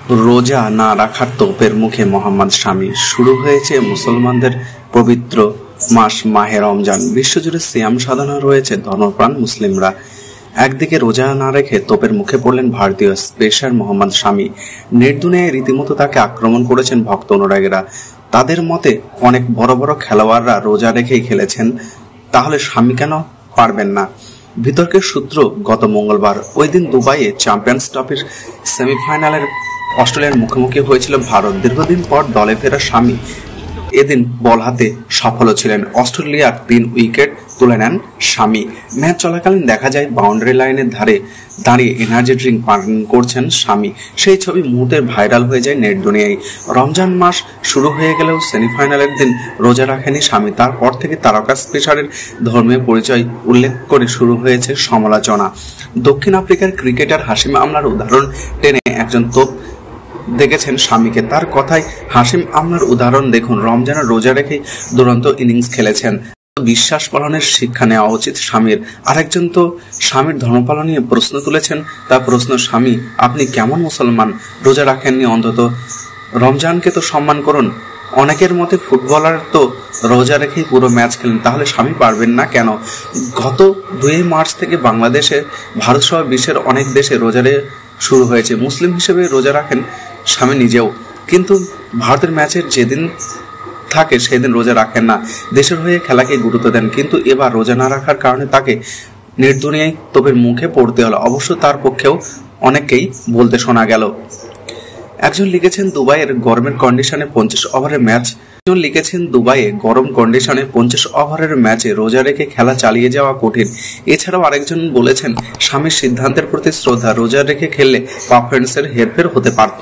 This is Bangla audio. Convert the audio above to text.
রোজা না রাখার তোপের মুখে মোহাম্মদ শামি। শুরু হয়েছে মুসলমানদের পবিত্র মাস মাহে রমজান। বিশ্বজুড়ে সিয়াম সাধনা রয়েছে ধর্মপ্রাণ মুসলিমরা। একদিকে রোজা না রেখে তোপের মুখে পড়লেন ভারতীয় পেসার মোহাম্মদ শামি। নেট দুনিয়ায় রীতিমতো তাকে আক্রমণ করেছেন ভক্ত অনুরাগীরা। তাদের মতে অনেক বড় বড় খেলোয়াড়রা রোজা রেখেই খেলেছেন, তাহলে শামি কেন পারবেন না? বিতর্কের সূত্র গত মঙ্গলবার। ওই দিন দুবাইয়ে চ্যাম্পিয়ন্স ট্রফির সেমিফাইনালের অস্ট্রেলিয়ার মুখোমুখি হয়েছিল ভারত। দীর্ঘদিন পর দলে ফেরা শামি এদিন বল হাতে সফল ছিলেন। অস্ট্রেলিয়ার 3 উইকেট তুলে নেন শামি। ম্যাচ চলাকালীন দেখা যায় বাউন্ডারি লাইনের ধারে দাঁড়িয়ে এনার্জি ড্রিঙ্ক পান করছেন শামি। সেই ছবি মুহূর্তে ভাইরাল হয়ে যায় নেট দুনিয়ায়। রমজান মাস শুরু হয়ে গেলেও সেমিফাইনালের দিন রোজা রাখেনি শামি। তারপর থেকে তারকা পেসারের ধর্মীয় পরিচয় উল্লেখ করে শুরু হয়েছে সমালোচনা। দক্ষিণ আফ্রিকার ক্রিকেটার হাশিম আমলার উদাহরণ টেনে একজন তোপ দেখেছেন শামিকে। তার কথায়, হাশিম আমলার উদাহরণ দেখুন, রমজানে রোজা রেখেই দুরন্ত ইনিংস খেলেছেন। বিশ্বাস পালনের শিক্ষা নেওয়া উচিত স্বামীর। আরেকজন তো স্বামীর ধর্মপালন নিয়ে প্রশ্ন তুলেছেন। তার প্রশ্ন, স্বামী আপনি কেমন মুসলমান, রোজা রাখেননি অন্তত? রমজানকে তো সম্মান করুন। অনেকের মতে ফুটবলার তো রোজা রেখেই পুরো ম্যাচ খেলেন, তাহলে স্বামী পারবেন না কেন? গত 2 মার্চ থেকে বাংলাদেশে, ভারত সহ বিশ্বের অনেক দেশে রোজারে শুরু হয়েছে। মুসলিম হিসেবে রোজা রাখেন স্বামী নিজেও, কিন্তু ভারতের ম্যাচের যেদিন থাকে সেদিন রোজা রাখেন না। দেশের হয়ে খেলাকে গুরুত্ব দেন, কিন্তু এবার রোজা না রাখার কারণে তাকে নেট দুনিয়ায় তোপের মুখে পড়তে হলো। অবশ্য তার পক্ষেও অনেককেই বলতে শোনা গেল। একজন লিখেছেন, দুবাইয়ের গরমের কন্ডিশনে 50 ওভারের ম্যাচ। দুবাইয়ে গরম কন্ডিশনে 50 ওভারের ম্যাচে রোজা রেখে খেলা চালিয়ে যাওয়া কঠিন। এছাড়াও আরেকজন বলেছেন, স্বামীর সিদ্ধান্তের প্রতি শ্রদ্ধা, রোজা রেখে খেললে পারফরম্যান্সের হেরফের হতে পারত।